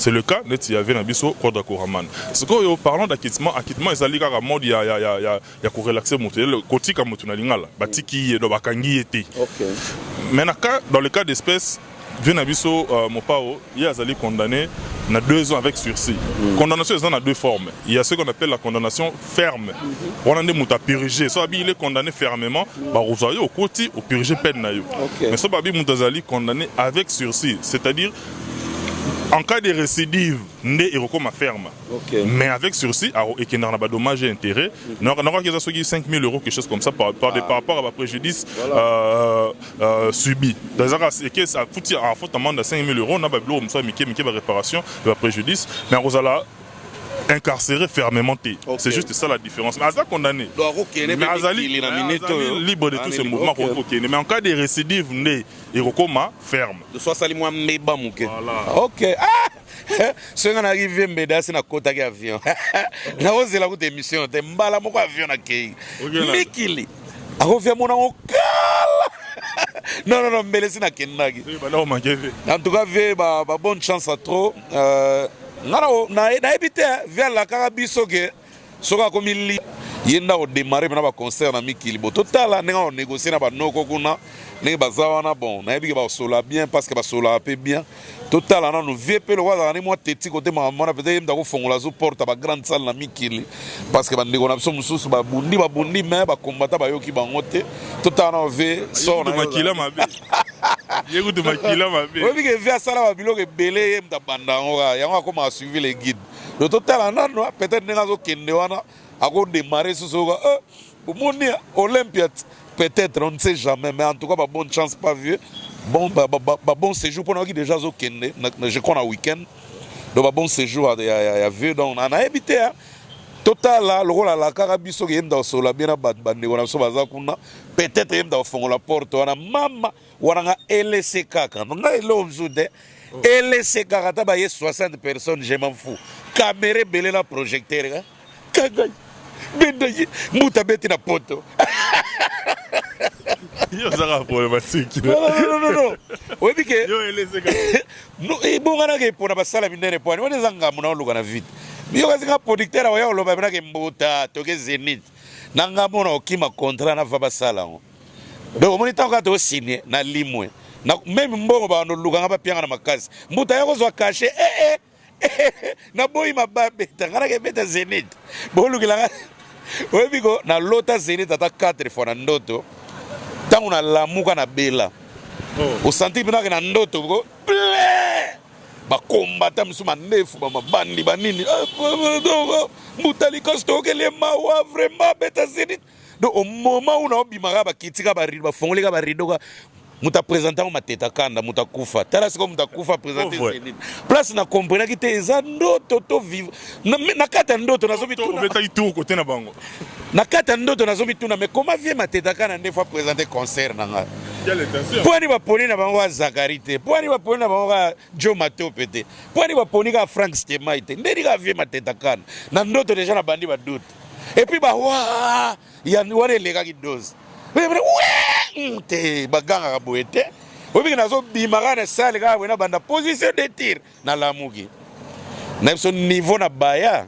c'est le cas net il y avait nabiso Roda Koraman ce que parlant d'acquittement ezali kaka mode ya ko relaxer moto le kotika moto na lingala batiki do bakangi été mais dans le cas d'espèce vieux nabiso Mopao il azali condamné na 2 ans avec sursis. Condamnation est dans deux formes. Il y a ce qu'on appelle la condamnation ferme. On a des mouta purgé. Soit il est condamné fermement, bah vous au côté au purger peine na yo. Mais soit babi moutazali condamné avec sursis, c'est-à-dire en cas de récidive, né et recours ferme. Mais avec sursis, et qui n'a pas dommage et intérêt, on a 5 000 euros, quelque chose comme ça, par rapport à préjudice subi. Et que ça coûte en faute amende de 5 000 euros, on a une réparation de préjudice, mais on a incarcéré fermement. C'est juste ça la différence. Mais Azali condamné. Mais Azali libre de tout ce mouvement. Mais en cas de récidive, né et recours ferme. De soit sali moi meba mouké. Ok. Ce qu'on arrive mbeda c'est na kota ka avion. Na ose la route émission te mbala moko avion na kei. Mikili. Arofia mona okala. Non mbele c'est na kenagi. En tout cas bonne chance à trop. Na ebité vers la carabiso que soka comme li yenda au démarrer na ba concert na Mikili bo total na on négocier na ba noko kuna ne bazawana bon na ebi ba sola bien parce que ba sola peu bien total na nous VP le wa na moi teti côté maman na peut-être ndako fongola zo porte ba grande salle na Mikili parce que ba ndeko na biso mususu ba bundi mais ba combattant ba yoki bango te total na ve so na makila mabe yégoute makila mabe oui que via sala ba biloko ebele mta banda ngora yango akoma suivi les guides le total na no peut-être nga zo kende wana ako démarrer sur so moni Olympia peut-être on ne sait jamais mais en tout cas bonne chance pas vieux bon séjour pour nous qui déjà zo kende je crois na week-end donc bon séjour à vieux donc on a habité total là le rôle à la carabiso qui est dans sola bien na bande on a so baza kuna peut-être yem dans fond la porte wana mama wana LC kaka nga elo mzude LC kaka ta ba 60 personnes je m'en fous caméra belé la projecteur kaka bendaye muta beti na poto yo ça problématique non oui que yo LC kaka no e bongana ke pona basala minene poni on ezanga mona luka na vite yo kazinga producteur wa yo loba bana ke mbuta toke Zenith nanga mona okima contrat na va basala ngo donc moni tanka to signer na limwe na même mbongo ba no luka ngaba pianga na makasi mbuta yako zo caché na boy mababe tangana ke beta Zenith bolukila oui bigo na lota Zenith ata 4 fois na ndoto tangu na lamuka na bela o senti bina ke na ndoto go ba combattant musuma nefu ba mabandi banini mutali kosto kele mawa vraiment beta Zenith donc au moment où on bimara ba kitika ba rido ba fongoleka ba rido ka muta présentant ma teta kanda muta kufa tala siko muta kufa présenter Zenith place na comprendre ki te eza ndoto to vivre na kata ndoto na zobi tout beta itu côté na bango na kata ndoto na zobi tuna mais comment vient ma teta kanda des fois présenter concert nanga quelle intention pour ni ba poni na bango Zakarité pour ni ba poni na bango Joe Mato pété pour ni ba poni ka Frank Stemaite ndeni ka vient ma teta kanda na ndoto déjà na bandi ba doute et puis ba wa ya ni wane lega ki dose te baganga ka boete obi na zo bimaka na sale ka wena banda position de tir na lamuki na so niveau na baya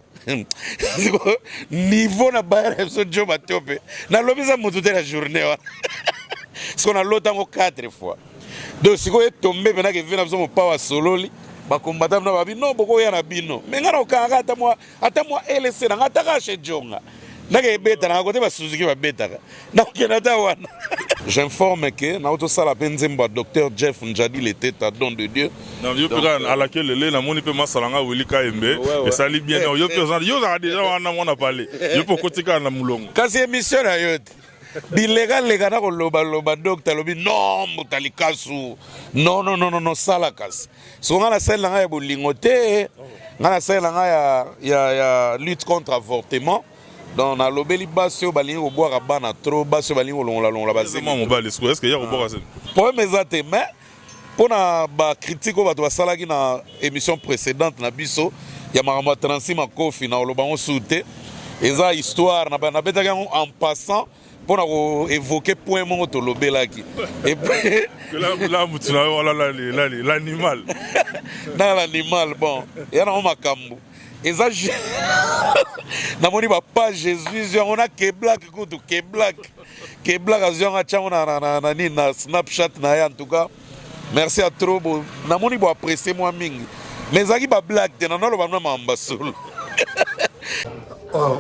niveau na baya na so Joe Matope na lobisa mutu de la journée wa ce qu'on a l'autant 4 fois donc si ko est tombé pendant que vient na so mo power sololi ba combattant na babi non boko ya na bino mais ngana okanga ata moi LC na ngata ka chez Jonga. J'informe que notre salle a docteur Jeff Njadi l'était à don de Dieu. À laquelle les la moni peut masalanga wili kaembe et ça lit bien yo a déjà on a parlé yo pour kotika na mulongo kasi émission na yo bilégal les gars ko loba docteur lobi non mutalikasu non sala kasi so ngana salle nga ya bolingote ngana salle nga ya lutte contre avortement. Donc na lobeli baso balingi ko boire bana trop baso balingi ko longola bazi moi mon bal est-ce que y a ko boire ça pour mes até mais pour na ba critique ba to basala ki na émission précédente na biso ya marama 36 makofi na lobango souté eza histoire na betaka en passant pour évoquer point mon tolobelaki. Et puis là tu n'as l'animal. Dans l'animal bon, il y a un makambo. Et ça na moni ba pas Jésus on a que black kutu que black azionga chango na Snapchat na en tout cas. Merci à trop bon. Na moni bo apprécier moi mingi. Mais ça qui ba black te na lo ba na mambasol. Oh,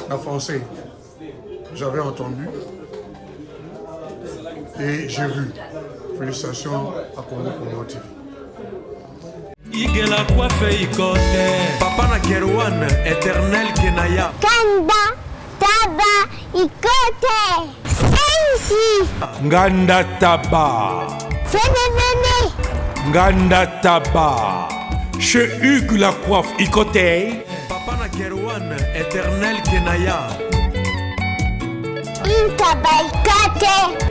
en français, j'avais entendu et j'ai vu. Félicitations à Congo Promo TV. Igela coiffe ikote Papa na Kerwan éternel Kenaya Kanda Taba ikote Sensi Nganda Taba Fenenene Nganda Taba Chez Hugues la coiffe ikote Papa na Kerwan éternel Kenaya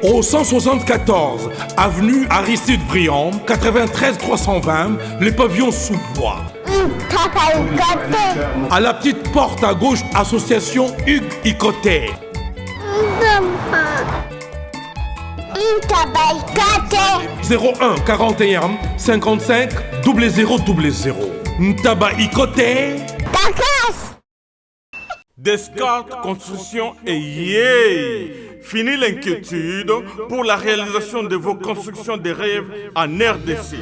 Au 174 avenue Aristide Briand 93 320 les pavillons sous bois. À la petite porte à gauche association Hugues Ikoté. 01 41 55 0000 Ntaba Ikoté. Descartes Construction et yay! Fini l'inquiétude pour la réalisation de vos constructions de rêves en RDC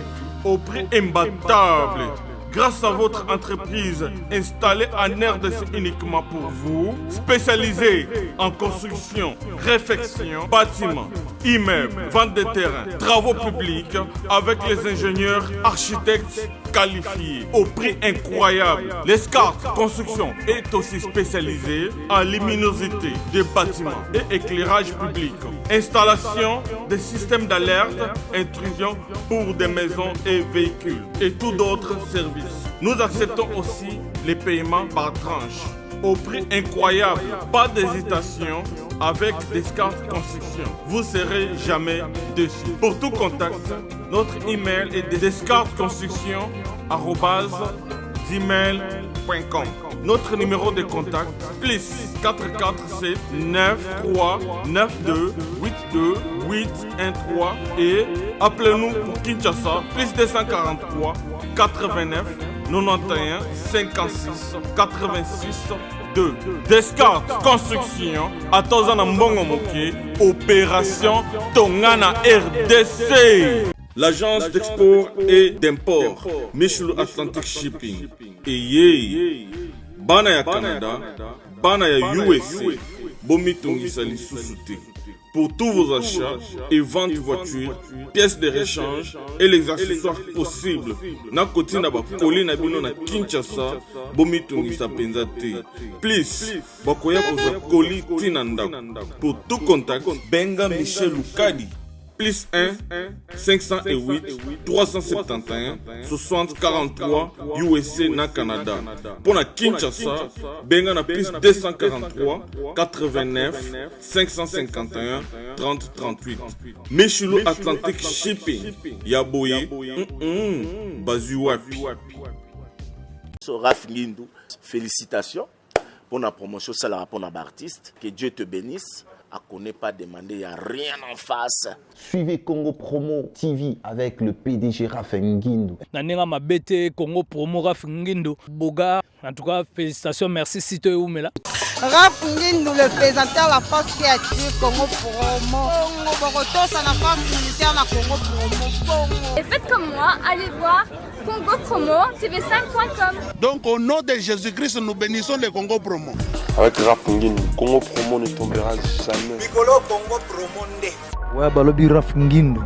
au prix imbattable. Grâce à votre entreprise installée en RDC uniquement pour vous, spécialisée en construction, réfection, bâtiments, immeubles, vente de terrains, travaux publics avec les ingénieurs architectes qualifiés au prix incroyable. L'escarpe Construction est aussi spécialisée en luminosité des bâtiments et éclairage public. Installation des systèmes d'alerte, intrusion pour des maisons et véhicules et tout d'autres services. Nous acceptons aussi les paiements par tranche au prix incroyable. Pas d'hésitation avec Descartes Construction. Vous serez jamais déçus. Pour tout contact, notre email est descartesconstruction@gmail.com. Notre numéro de contact plus 447 93 92 82 813 et appelez-nous pour Kinshasa plus 243 89 91 56 86 2. Descartes Construction à Tozana Mbongo Moké, opération Tongana RDC. L'agence d'export et d'import Michel Atlantic Shipping. Et yé, bana ya Canada, bana ya USA, bomitongisa lisusuté. Pour tous vos achats et ventes de voitures, pièces de rechange et les accessoires possibles. Na koti na ba koli na bino na Kinshasa, bomitongisa penza te. Please, bakoya kozwa koli tina ndako. Pour tout contact, benga Michel Lukadi. Plus 1 508 371 60 43 USA na Canada. Pour la Kinshasa, benga na plus 243 89 551 30 38. Michelo Atlantic Shipping. Yaboye. Bazuwapi. Raph Ngindou, félicitations pour la promotion, c'est la rapport d'artiste. Que Dieu te bénisse. À connaît pas demander, il n'y a rien en face. Suivez Congo Promo TV avec le PDG Raph Ngindou. Nanenga Mabete, Congo Promo Raph Ngindou. Boga, en tout cas, félicitations, merci Sito et Oumela. Raph Ngindou, le présentateur de la force créative Congo Promo. Congo Boroto, c'est la force militaire de Congo Promo. Et faites comme moi, allez voir Congo Promo, tv5.com. Donc au nom de Jésus-Christ, nous bénissons le Congo Promo. Avec Raph Ngindou, Congo Promo ne tombera jamais. Piccolo Congo Promo nde. Ouais, Balobi Raph Ngindou.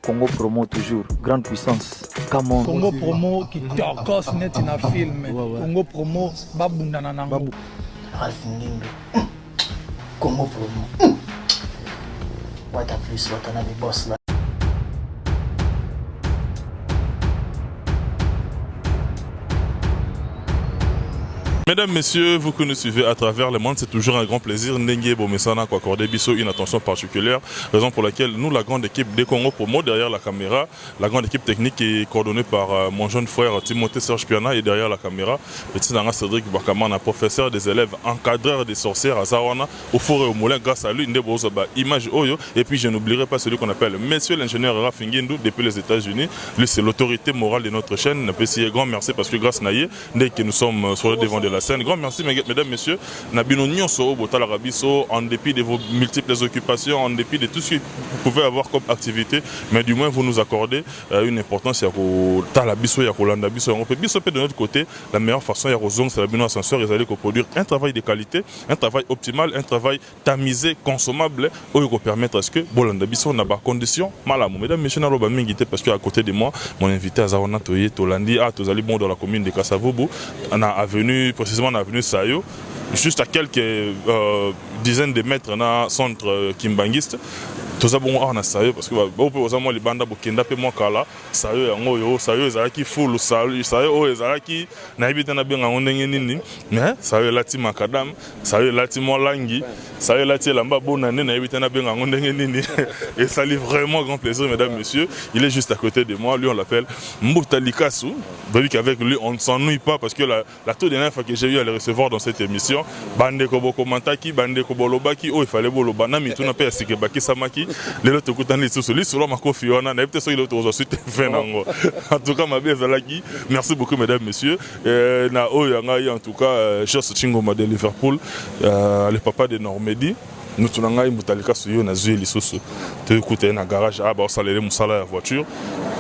Congo Promo toujours, grande puissance. Come on. Congo Promo qui torcos net in a film. Congo Promo babundana nango. Raph Ngindou. Congo Promo. What a plus, what another boss là. Mesdames, messieurs, vous que nous suivez à travers le monde, c'est toujours un grand plaisir. Ndenge Bomesana quoi accorder Bisso une attention particulière, raison pour laquelle nous, la grande équipe des Congo Promo, derrière la caméra, la grande équipe technique est coordonnée par mon jeune frère Timothée Serge Piana et derrière la caméra, petit Nanga Cédric Bakamana, professeur des élèves, encadreur des sorcières à Zawana, au four et au moulin, grâce à lui, Ndebozoba, image Oyo, et puis je n'oublierai pas celui qu'on appelle Monsieur l'ingénieur Raph Ngindu depuis les États-Unis. Lui, c'est l'autorité morale de notre chaîne. Grand merci parce que grâce à lui, dès que nous sommes sur le devant de la scène. Grand merci, mesdames, messieurs. Nabino Nyonso, Botala Rabiso, en dépit de vos multiples occupations, en dépit de tout ce que vous pouvez avoir comme activité, mais du moins vous nous accordez une importance. Talabiso, Yakolanda Biso, on peut Biso de notre côté. La meilleure façon, Yarozong, c'est la Bino Ascenseur, ils allaient produire un travail de qualité, un travail optimal, un travail tamisé, consommable, où il va permettre à ce que Bolanda Biso n'a pas condition. Malamou, mesdames, messieurs, Naloba Mingité, parce qu'à côté de moi, mon invité à Zawana Toye, Tolandi, Tozali bon dans la commune de Kassavobo, on a avenue, précisément on a avenue Sayo, juste à quelques dizaines de mètres dans le centre Kimbangiste. Tout ça bon on a Sayo parce que au peu les bandes bokenda pe moi kala Sayo yango yo Sayo ezalaki full Sayo ezalaki na ibita na benga ndenge nini mais Sayo lati makadam Sayo lati molangi Sayo lati lamba bonane na ibita na benga ndenge nini et ça lui vraiment grand plaisir mesdames messieurs, il est juste à côté de moi, lui on l'appelle Mbouta Likasu. Vous qu'avec lui on ne s'ennuie pas parce que la toute dernière fois que j'ai eu à le recevoir dans cette émission bande ko bokomantaki bande ko bolobaki il fallait boloba na mituna pe sikebaki samaki les autres écoutants sur sur ma confiance na peut-être sur les autres aujourd'hui fait nango en tout cas ma bien zalaki merci beaucoup mesdames messieurs na oyanga en tout cas Joss Chingoma de Liverpool le papa de Normandie nous tunanga imutalika suyo na zueli soso te écouter na garage ba salele musala ya voiture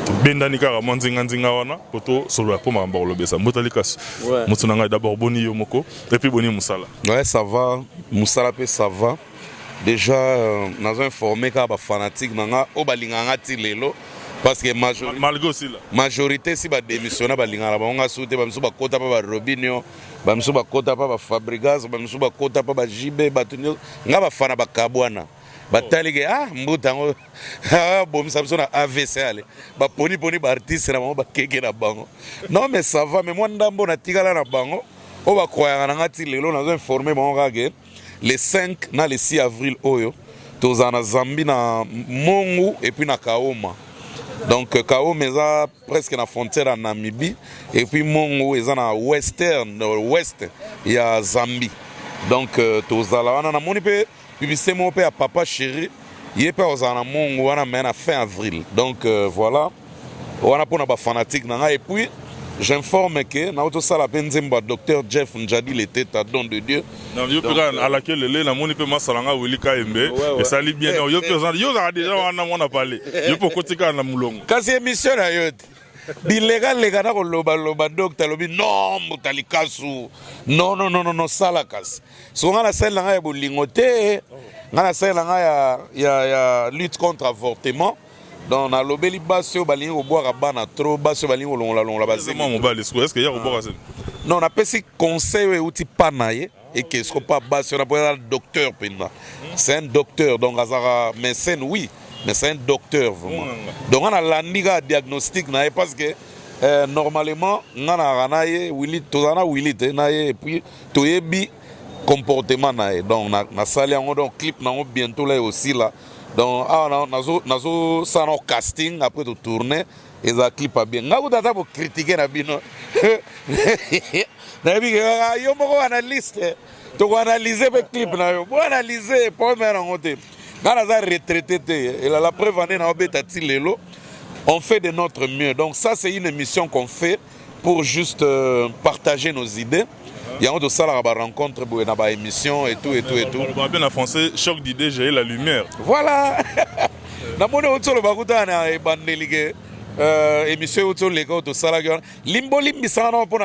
to bendani kara monzinga wana poto solo po ma mbolo besa mutalika mutunanga d'abord boni yo moko et puis boni musala ouais ça va musala pe ça va déjà nous avons informé que les fanatiques ont été lelo parce que majorité si ba démissionner ba lingala ba nga souté ba msuba kota pa ba Robinho ba msuba kota pa ba Fabregas ba msuba kota pa ba Jibe ba tunyo nga ba fana ba Kabwana batali ke mbuta ngo bom samso na AVC ale ba poni ba artiste na ba keke na bango non mais ça va mais moi ndambo na tikala na bango o ba croyanga na ngati lelo na informer ba ngake le 5 na le 6 avril oyo tozana Zambie na Mongu et puis na Kaoma. Donc Kaoma est presque na frontière en Namibie et puis Mongu est na western ouest il y a Zambie. Donc tozala wana na moni pe publicité mo pe à papa chéri yé pe ozana Mongu wana mais na fin avril. Donc voilà wana pona ba fanatique na et puis j'informe que na auto sala benzemba docteur Jeff Njadi l'été à don de Dieu. Non, yo pega à laquelle le la moni pe masalanga Willy Kaembe et ça li bien yo présent yo a déjà on a parlé. Yo pour kotika na mulongo. Kasi émission na yo. Bilégal na ko loba docteur lobi non mutalikasu. Non sala kasi. So ngana sala nga ya bolingote ngana sala nga ya lutte contre avortement. Donc na lobeli basio balingi ko boire bana trop basio balingi ko longola bazé moi mon bal est-ce que y a ko boire ça non on appelle si conseil outil panaye et que ce pas basio on appelle docteur pena c'est un docteur donc azara médecin oui mais c'est un docteur vraiment donc on a l'andiga diagnostic na parce que normalement ngana ranaye Willy tozana Willy te na et puis toyebi comportement na donc na sali yango donc clip na bientôt là aussi là. Donc, nazo sans casting après de tourner et ça clip pas bien. Ngabu tata pour critiquer na bino. Na bi yo moko analyste. To analyser le clip na yo. Pour analyser pour mettre en côté. Ngana za retraité et la preuve en est na obeta tilelo. On fait de notre mieux. Donc ça c'est une émission qu'on fait pour juste partager nos idées. Il y a un de la rencontre pour une émission et tout. On va bien en français, choc d'idées, j'ai la lumière. Voilà. Na mone autour le bakuta na bandelige émission autour les gars de Salaga. Limbo limbisana pour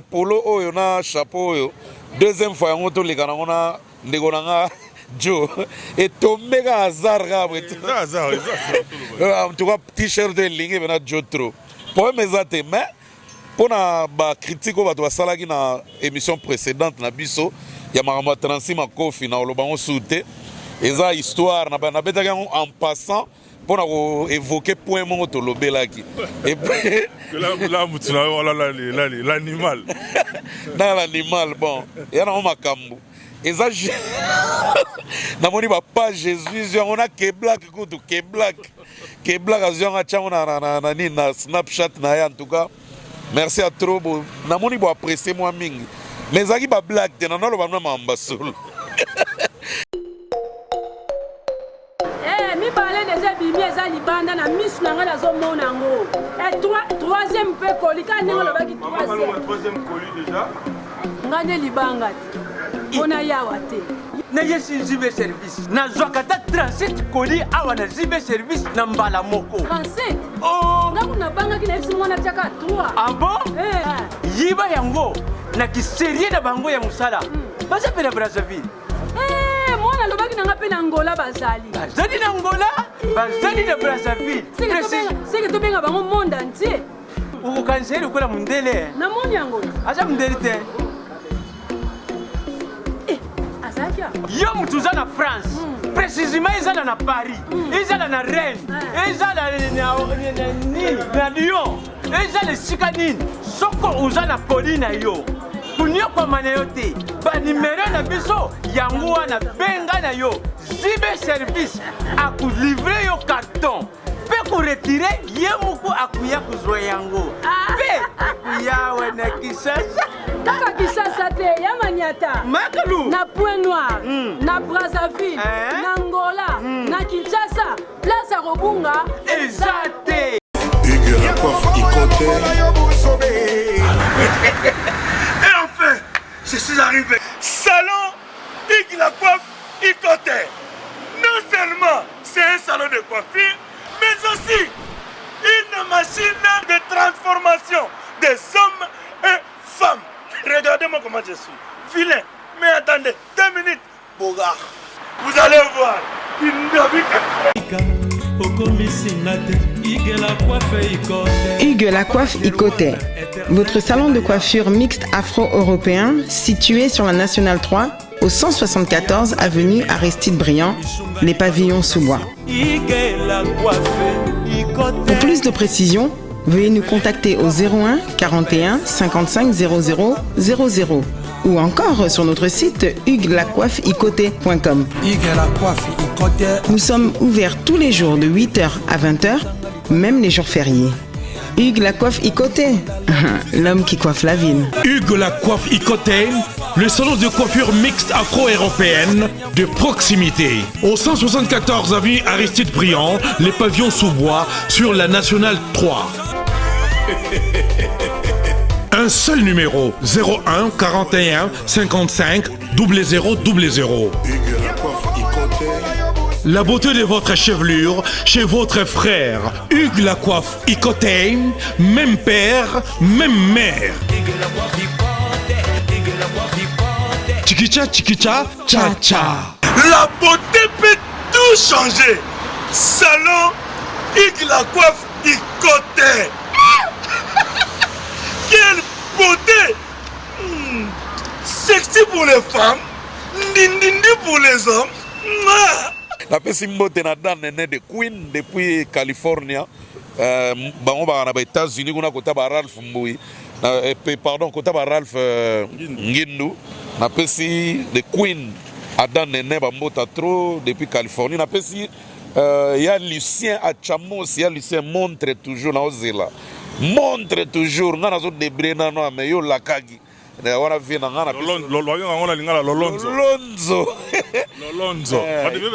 polo oyo na chapeau oyo. Deuxième fois on autour les gars on a ndegonanga Joe et tombé à hasard hasard. En tout cas t-shirt de ligne na Joe trop. Pour mes amis mais pour na ba critique ko bato basalaki na émission précédente na biso ya makambo 36 makofi na olobango souté eza histoire na betaka en passant pour évoquer point mon tolobelaki. Et puis là l'animal. Dans l'animal, bon, il y a un makambo. Et ça, namoni pas Jésus, on a Keblak, écoute, Keblak, na Snapchat, en tout cas. Merci à trop. Namoni bo apprécier moi mingi. Mais ça qui ba blague, t'es non le ba même ambassadeur. Mi parler déjà bimi eza libanda na misu na nga na zo mona ngo. Et troisième pe kolika ningo lo baki troisième colis déjà. Ngane libanga. Ona yawa te. Na yesi zibe service. Na zwakata 37 colis awa na zibe service na mbala moko. 37. Oh, ngaku na banga kina esi mwana chaka 3. Ah bon? Yiba yango na kiserie na bango ya musala. Basa pe na Brazzaville. Mwana lobaki nanga pe na Angola bazali. Bazali na Angola, bazali na Brazzaville. C'est que to benga bango monde entier. Uko kanseri ukola mundele. Na moni yango. Acha mundele te. Azakia. Yo mutuza na France. Précisément ezala na Paris. Ezala na Rennes. Ezala na Lyon. Ezala sika nini. Soko uza na poli na yo. Kunyoko manayote. Ba numéro na biso yango wana benga na yo. Zibe service a ku livrer yo carton. Pe ku retirer yemuku akuya kuzwa yango. Pe akuya wana Kisasa. Kaka Kisasa te ya Maniata. Makalu. Na Point Noir, na Brazzaville, na Angola, na Kinshasa, place à Robunga, Ezate. Hugues la coiffe Ikote. Et enfin, je suis arrivé. Salon Hugues la coiffe Ikote. Non seulement c'est un salon de coiffure, mais aussi une machine de transformation des hommes et femmes. Regardez-moi comment je suis. Vilain. Mais attendez, 2 minutes. Bogart. Vous allez voir. Hugues la coiffe Ikote. Votre salon de coiffure mixte afro-européen situé sur la Nationale 3 au 174 avenue Aristide Briand, les pavillons sous bois. Pour plus de précisions, veuillez nous contacter au 01 41 55 00 00 ou encore sur notre site hugueslacoiffeikote.com. Nous sommes ouverts tous les jours de 8h à 20h, même les jours fériés. Hugues la coiffe Ikote, l'homme qui coiffe la ville. Hugues la coiffe Ikote, le salon de coiffure mixte afro-européenne de proximité. Au 174 avenue Aristide Briand, les pavillons sous bois sur la Nationale 3. Un seul numéro, 01 41 55 00 00. La beauté de votre chevelure chez votre frère. Hugues la coiffe Ikote, même père, même mère. Chikicha, chikicha, cha cha. La beauté peut tout changer. Salon Hugues la coiffe Ikote. Quelle beauté! Sexy pour les femmes, dindindi pour les hommes. La pesimbote na dan nene de Queen depuis California. Bango ba na États-Unis kuna kota ba Ralph Mbui. Pardon, kota ba Ralph Ngindu. Na pesi de Queen a dan nene ba mbota trop depuis Californie. Na pesi il y a Lucien à Chamos, il y a Lucien montre toujours na Ozela. Montre toujours ngana zo debre na no ameyo lakagi. Na wana vina ngana Lolonzo.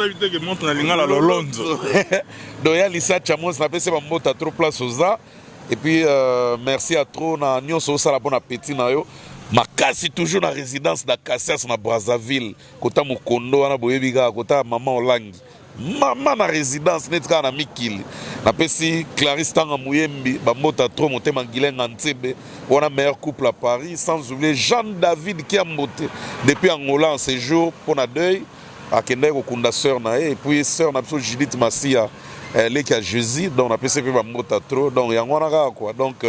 Éviter que montre na lingala Lolonzo. Donc il y a Lisa Chamos na pese ba mbota trop place oza. Et puis merci à trop na nyonso sala bon appétit na yo. Makasi toujours na résidence da Cassias na Brazzaville. Kota Mukondo wana boyebiga kota maman Olangi. Maman na résidence netka na Mikili. Na pesi Clarisse Tanga Mouyembi, bamota trop monté Mangilenga Ntebe. On a meilleur couple à Paris, sans oublier Jean-David qui a monté depuis Angola en séjour pour na deuil à Kende Kokunda sœur na et puis sœur na Judith Massia elle qui a Jésus donc na pesi pe bamota trop donc yangona quoi donc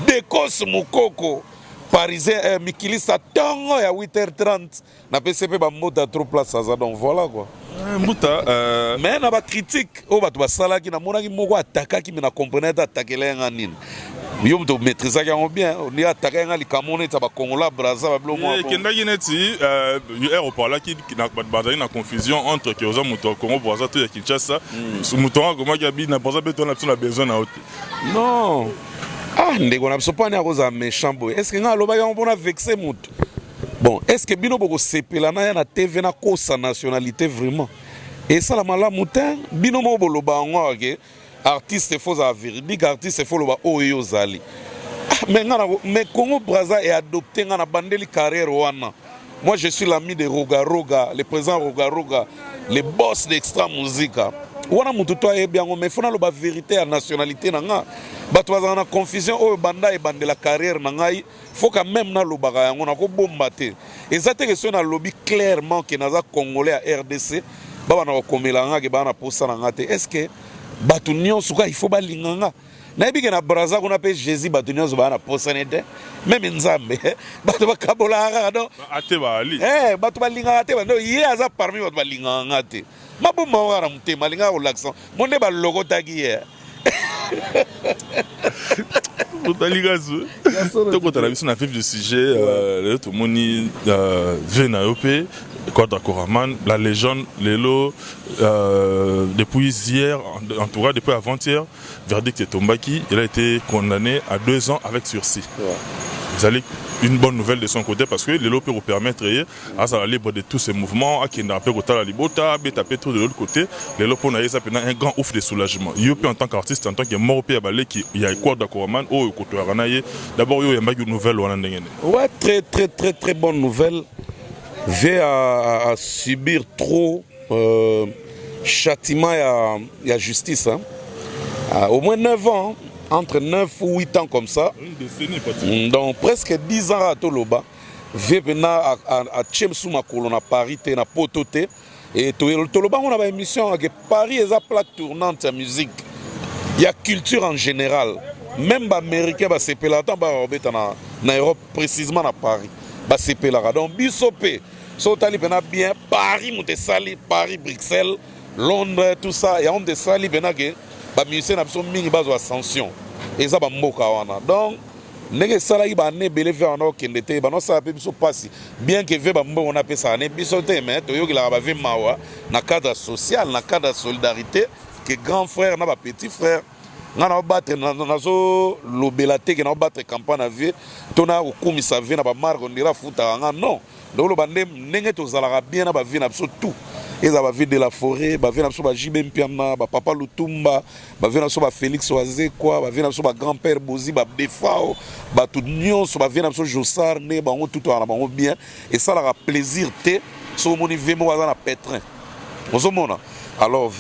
Bekos Mukoko parisien Mikili sa tango ya 8h30 na pesi pe bamota trop place ça donc voilà quoi. mais na bacritique oyo bato basalaki namonaki moko atakaki me na comprenait atakela yanga nini yo moto maîtrisaki yango bien ni ataka yanga likambo neti ya bakongola braza babelokendaki neti aéroport alaki bazali na confusion entre ke oza moto ya congo braza to ya kinshasa moto wana akomaki abi na braza mpe to na biso na besoin na yo te non ndeko na biso mpani akozala méchant boye est ce que ngai alobaki yango mpona vexe moto bon est ce que bino bokosepela na ya na tv nakosa nationalité vraiment esala malamu te bino moko boloba yango ake artiste faut za véridique artiste faut loba oyo ozali mais Congo Brazza est adopté ngana bandeli carrière wana moi je suis l'ami de Roga Roga le président Roga Roga le boss d'Extra Musica wana mutu to ayebi yango mais fona loba vérité ya nationalité na nga bato bazala na confusion oyo banda ebandela carrière na ngai faut quand même na lobaka yango na ko bomba te eza te question na lobby clairement que naza congolais à RDC baba na kokomela nga ke bana posa na nga te est-ce que bato nyonso ka il faut balinganga nayebi ke na Brazza kuna pe Jésus bato nyonso bana posa ne te même nzambe bato bakabolaka no ate bali bato balinganga te bando ye aza parmi bato balinganga te mabomba wana mutema linga ko l'accent monde ba lokotaki ye Totaligazo. Toko la mission na vif du sujet le tout moni Venaope Quadra Koraman la légende Lelo depuis hier en tout cas depuis avant-hier verdict est tombaki il a été condamné à 2 ans avec sursis. Vous allez une bonne nouvelle de son côté parce que Lelo peut vous permettre à ça libre de tous ces mouvements à qui n'a pas côté la libota taper tout de l'autre côté Lelo pour naïsa pendant un grand ouf de soulagement il peut en tant qu'artiste en tant que mort à balé qui il y a quoi d'Akoraman oh côté ranaye d'abord il y a une nouvelle ouais très bonne nouvelle vient à subir trop châtiment il y a justice hein. Au moins 9 ans entre 9 ou 8 ans comme ça. Donc presque 10 ans à Toloba. Vena à Tchemsouma Kolona Paris, na Potote. Et Toloba, on a une émission que Paris est la plaque tournante de musique. Il y a culture en général. Même les Américains, c'est pélatant, en Europe, précisément à Paris. C'est pélatant. Donc, Bissopé, Sotali, bien, Paris, Moutessali, Paris, Bruxelles, Londres, tout ça. Et on Moutessali, Benagé. Les musiciens ont mis une ascension. Et ça, c'est un donc, les gens qui ont été belé vers un autre qui était, ça peut se passer. Bien que on appelle ça un épisode, mais il y a un cadre social, un cadre de solidarité, que grand frère n'a pas petit frère. Nous avons battu l'obélité, nous avons battu campagne à vie, nous avons commis sa vie, nous avons marqué, nous avons foutu. Non, donc nous avons bien tout. Ils avaient vu de la forêt, ils avaient vu Jibem Piana, Papa Lutumba, ils avaient vu Félix Oazekwa, ils avaient vu grand-père Bozi, Defao, tout Nyon, ils avaient vu Jossar, ils avaient tout bien. Et ça leur a plaisir, sur mon niveau, ils avaient un pétrin. Alors,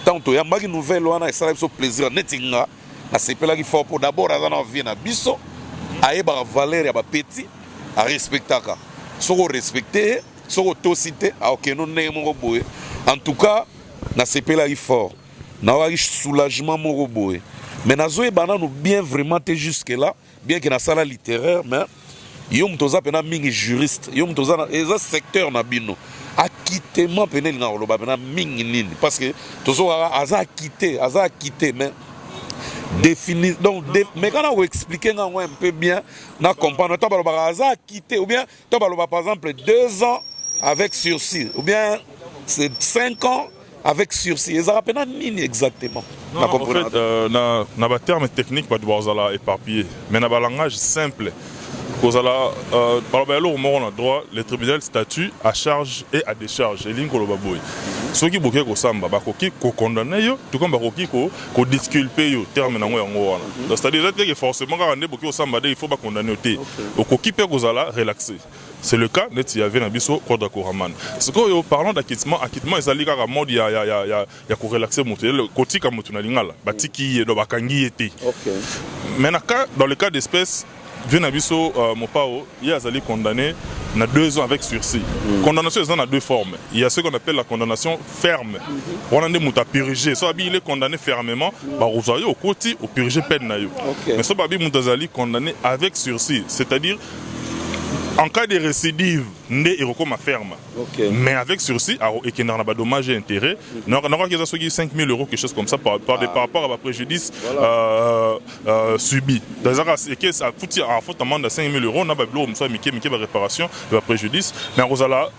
tant qu'il y a une nouvelle, ça a plaisir, netinga, c'est là qu'il faut d'abord avoir un biso, à valeur, à petit, à respecter. Si vous respectez, en tout cas, na sepela fort. Na wa soulagement mon boy. Mais na zoé banano bien vraiment jusque là, bien que na sala littéraire, mais yom toza pena mingi juriste, yom toza na eza secteur na bino. Acquittement penel na loba pena mingi nini parce que tozo aza quitté mais défini donc mais quand on expliquer un peu bien na comprendre to baloba aza quitté ou bien to baloba par exemple 2 ans avec sursis, ou bien c'est 5 ans avec sursis. Ils ont nini exactement. Non, en fait, on a un terme technique pour être éparpillé, mais on a un langage simple. Par le droit, les tribunaux statuent à charge et à décharge. Ceux qui ont kosamba bakoki ko condamner yo tout comme bakoki ko disculper yo terme nango yango wana. Donc c'est-à-dire que forcément quand on est beaucoup samba il faut pas condamner te. Okoki pe kozala relaxer. C'est le cas net il y avait na biso Quadra Koraman. Ce que parlant d'acquittement ezali kaka mode ya ko relaxer moto le kotika moto na lingala batiki do bakangi ete. Mais dans le cas d'espèce Venabiso Mopao, il a été condamné à 2 ans avec sursis. Condamnation est dans 2 formes. Il y a ce qu'on appelle la condamnation ferme. On a des purgé. Soit il est condamné fermement, au côté au purgé peine. Mais soit il est condamné avec sursis, c'est-à-dire En cas de récidive, né et recours ma ferme. Mais avec sursis, et qui n'a pas dommage et intérêt, n'a pas qu'ils 5 000 €, quelque chose comme ça, par rapport à un préjudice subi. Et que ça fout en faute amende à 5 000 €, on a pas de réparation de préjudice, mais on a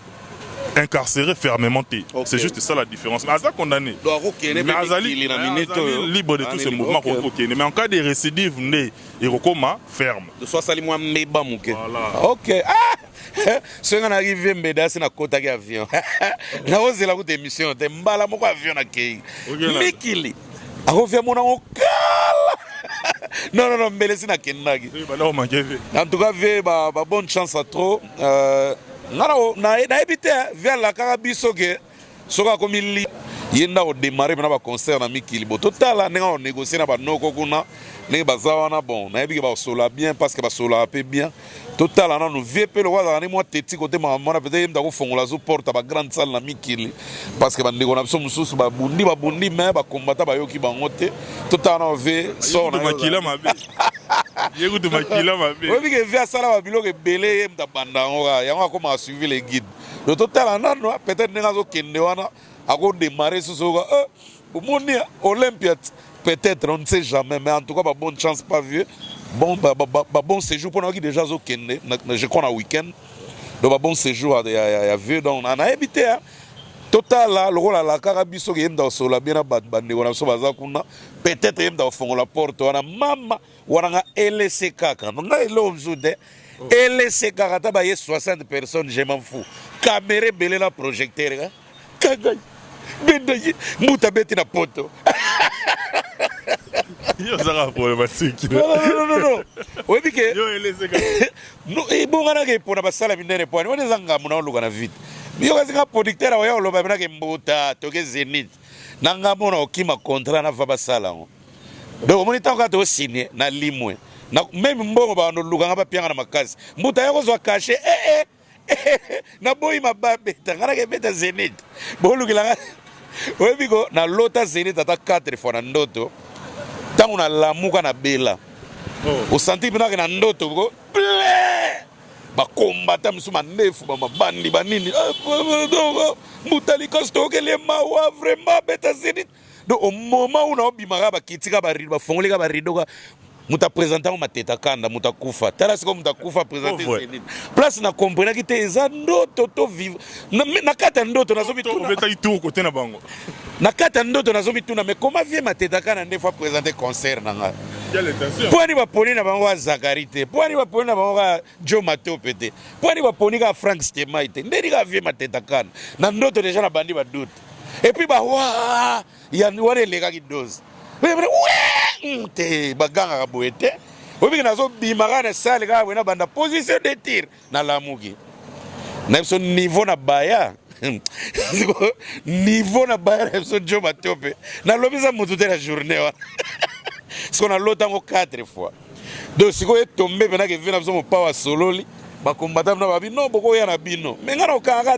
incarcéré fermement. C'est juste ça la différence. Mais Aza condamné. Mais Azali libre de tous ces mouvements. Mais en cas de récidive, né et recours ma ferme. De soit sali moi meba mouke. Ok. Ce qu'on arrive mbeda c'est na kota ki avion. Na ozela ku émission te mbala moko avion na kei. Mikili. Arofia mona okala. Non, mbele sina kenagi. En tout cas, bonne chance à trop. Na ebite vers la Carabisoke soka comme il yenda au démarrer na ba concert na Mikili bo total na on négocier na ba noko kuna ne bazawa na bon na ebi ba sola bien parce que ba sola peu bien total na nous VP le wa na moi teti côté maman na peut-être ndako fongola zo porte ba grande salle na Mikili parce que ba ndeko na biso mususu ba bundi mais ba combattant ba yoki bango te total na ve so na makila mabe yego de makila mabe oui que via sala ba biloko belé mta banda ngora yango akoma suivre les guides le total na no peut-être nga zo kende wana ako démarrer sur soka moni Olympia peut-être on ne sait jamais mais en tout cas ba bonne chance pas vieux bon séjour pour nous qui déjà zo kende je crois en week-end donc ba bon séjour à vieux donc on a habité total là le rôle à la Carabiso qui aime dans sola bien bande on a so baza kuna peut-être aime dans fond la porte on a mama wana LCK quand on a l'objude LCK kata ba 60 personnes je m'en fous caméra belé la projecteur kagay bendayi muta beti na poto yo ça problématique non oui que yo LCK no e bongana ke pona basala minene pona on ezanga muna oluka na vite yo kazinga producteur wa yo loba bina ke mbuta toke Zenith nanga mona okima contrat na va basala ngo donc moni tanka to signer na limwe na même mbongo ba no luka ngaba pianga na makasi mbuta yako zo cacher na boyi mababe tangana ke beta Zenith bolukila webiko na lota Zenith ata 4 fois na ndoto tangu na lamuka na bela o senti bina ke na ndoto ko ba kombata musuma nefu ba mabandi banini mutali kosto ke le mawa vraiment beta Zenith donc au moment où na obimaka ba kitika ba rido ba fongoleka ba rido ka muta présentant ma teta kanda muta kufa tala siko muta kufa présenter Zenith place na comprendre ki te eza ndoto to vivre na kata ndoto nazo bituna beta itu côté na bango na kata ndoto nazo bituna mais comment vie ma teta kanda nde fois présenter concert nanga quelle intention pour ni ba poni na bango wa Zakarité pour ni ba poni na bango wa Joe Mateo pété pour ni ba poni ka Frank Stemaite ndeni ka vie ma teta kanda na ndoto déjà na bandi ba doute et puis ba wa ya wale lega ki dose te baganga ka boete obi na zo bimaka na sale ka wena banda position de tir na lamuki na so niveau na baya niveau na baya so Joe Mateo pe na lobisa mutu te la journée wa so na lotango 4 fois donc siko e tomber pena ke vina so mo power sololi ba combattant na babi no boko ya na bino menga na okanga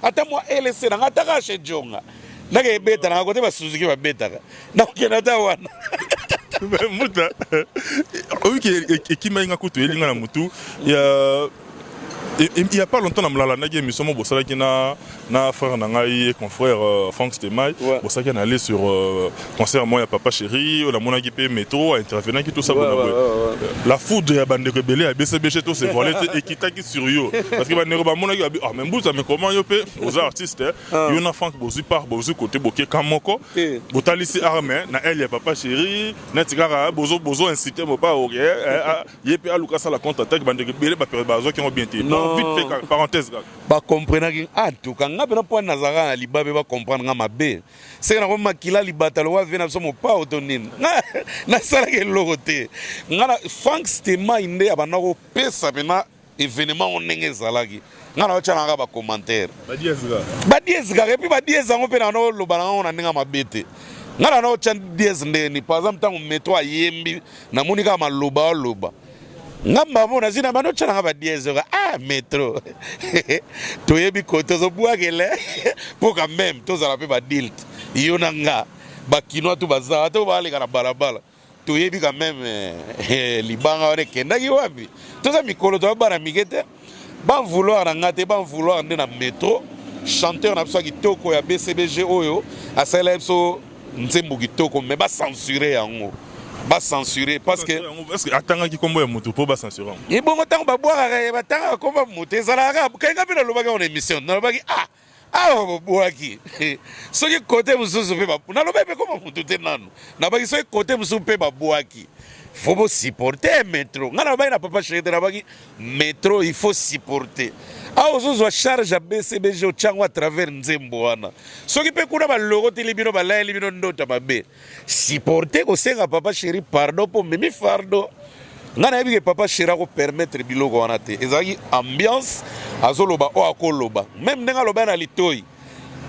ata moi LC na ngata ka chez Jonga na ke beta na kote ba Suzuki ba beta na kena ta wana muta oui qui m'a ngakutu elinga na mutu il y a pas longtemps na mlala na game somo bosala ki na frère na ngai et confrère Frank Stemaite bosala ki na aller sur concert moi ya papa chéri la mona ki pe métro intervenant qui tout ça la foudre ya bande rebelle ya BCBG tout c'est volé et qui ta ki sur yo parce que bande ba mona ki ah mais mbuza mais comment yo pe aux artistes yo na Frank bozu par bozu côté boké kamoko botalisi armé na elle ya papa chéri na tikara bozo inciter mo pas OK yepe aluka ça la contre attaque bande rebelle ba bazo qui ont bien été vite fait parenthèse ba comprendre ki en tout cas nga bena point nazaka na libabe ba comprendre nga mabe c'est na ko makila libata lo wa vena so mo pa otonine na sala ke logote nga na Frank Stemaite inde abana ko pesa bena événement onenge zalaki nga na ocha nga ba commentaire ba diezga et puis ba diezga ngo pe na no lo bana ngo na ninga mabete nga na ocha diez ndeni par exemple tango metro ayembi na monika maloba loba ngamba mona zina bano chana ba diesoka métro toyebi koto zo buakele pour quand même tous ala pe ba dilt yona nga ba kino tu baza to ba le kana balabala toyebi quand même libanga ore kenda ki wapi toza mikolo to bara mikete ban vouloir na ngate ban vouloir nde na métro chanteur na biso kitoko ya BCBG oyo asala biso nzembo kitoko mais ba censurer yango ba censurer parce que atanga ki kombo ya mutu po ba censurer et bon tant ba boire ba tanga kombo mutu ezalaka kenga bino lobaka en émission na lobaki boaki soki côté mususu pe ba na lobepe kombo mutu te nanu na baki soki côté mususu pe ba boaki faut pas supporter métro ngana ba na papa chéri na baki métro il faut supporter a charge à BCBG au chango à travers nzembo wana soki pe kuna ba logo tilibino ba laili bino ndota mabe supporter ko senga papa chéri pardon pour mimi fardo ngana yebi ke papa chéri ko permettre biloko wana te ezaki ambiance azoloba o akoloba même ndenga loba na litoi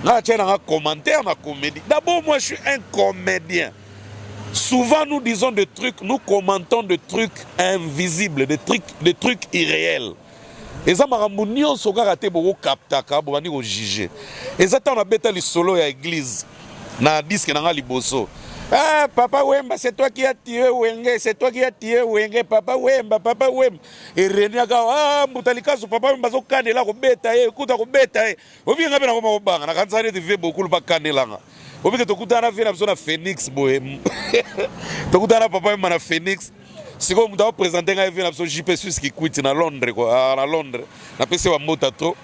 na tena nga commentaire na comédie d'abord moi je suis un comédien. Souvent nous disons des trucs, nous commentons des trucs invisibles, des trucs irréels. Et ça m'a ramené au sogar à te beaucoup captaka, pour venir au juger. Et ça t'en a bêta les solos à l'église, na disque na liboso. Ah papa Wemba, c'est toi qui as tué Wenge, c'est toi qui as tué Wenge, papa Wemba. Et René ah mutalika so papa Wemba zo kanela ko beta écoute ko beta. Obi ngabe na ko banga na kanzane te ve beaucoup ba kanela nga. Obi ke tokutana ve na na Phoenix boy. Tokutana papa Wemba na Phoenix. Siko muta ko présenter nga ve na JP Suisse qui quitte na Londres quoi, na Londres. Na pese wa mota to.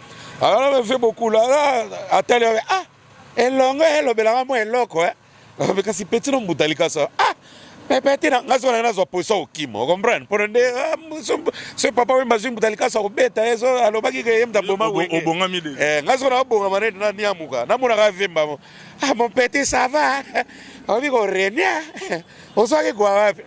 Alors on fait beaucoup là, atali elongo elobela mo eloko mais kasi petit no mutalika ça mais petit na ngaso na zo poso okimo comprendre pour nde ce papa we mazu mutalika ça obeta eso alobaki ke yemta boma we obongami de ngaso na bonga mane na niamuka na mona ka vemba mon petit ça va obi ko renia osaki kwa wapi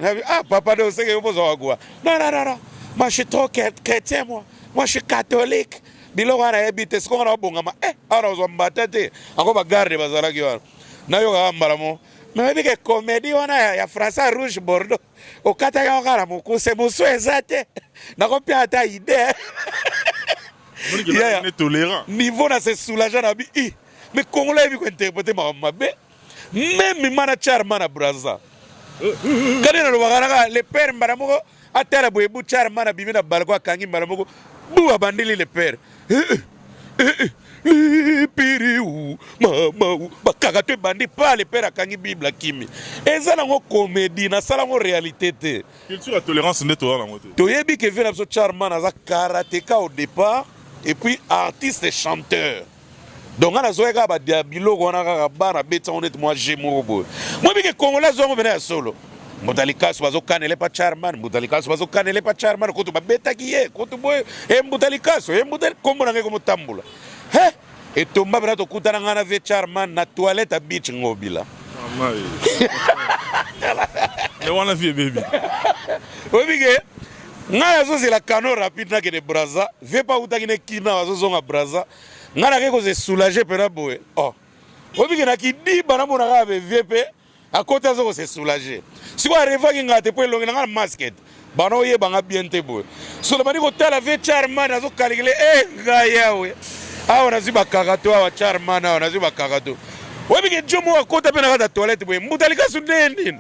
papa de oseki opozo kwa non moi je suis trop chrétien moi je suis catholique biloko ana ebite siko na bonga ma ara zo mbata te ako ba garde bazalaki wana nayo ka mbala mo mais bike comédie wana ya François Rouge Bordeaux okata ka kala mo ko se muso ezate na ko pia ta idée on est tolérant niveau na se soulager na bi mais congolais bi ko interpréter mabe même mana charma na braza kadena lo bakara le père mbaramo atara boye bu charma na bibi na balko akangi mbaramo bu abandili le père piriu mama bakaka te bandi pas le père akangi bible kimi eza nango comédie na sala ngo réalité te culture la tolérance neto na ngote to yebi ke vena so charman za karatéka au départ et puis artiste et chanteur donc ana zoeka ba diabilo kona ka bana beta honnête moi j'aime bo moi bi ke congolais zo ngomena solo Mutalika bazo kanele pa charman mutalika bazo kanele pa charman ko to ba beta ki ye ko to boy mutalika so mutal kombo na ngeko mutambula et tomba bra to kutana ngana ve charman na toilette a beach ngobila amai le wana vie baby obige ngana zo c'est la cano rapide na ke de braza ve pa utaki ne kina wazo zonga braza ngana ke ko se soulager pena boy obige na ki di bana mona ka be vp à côté zo ko se soulager si ko arriva ki ngate po longi ngana masket bana oye banga bien te boy so le mani ko tala ve charman azo calculer ngayawe awa ziba kakato awa charman awa ziba kakato webike jomo akota pena kata toilette boy mutalika sundendi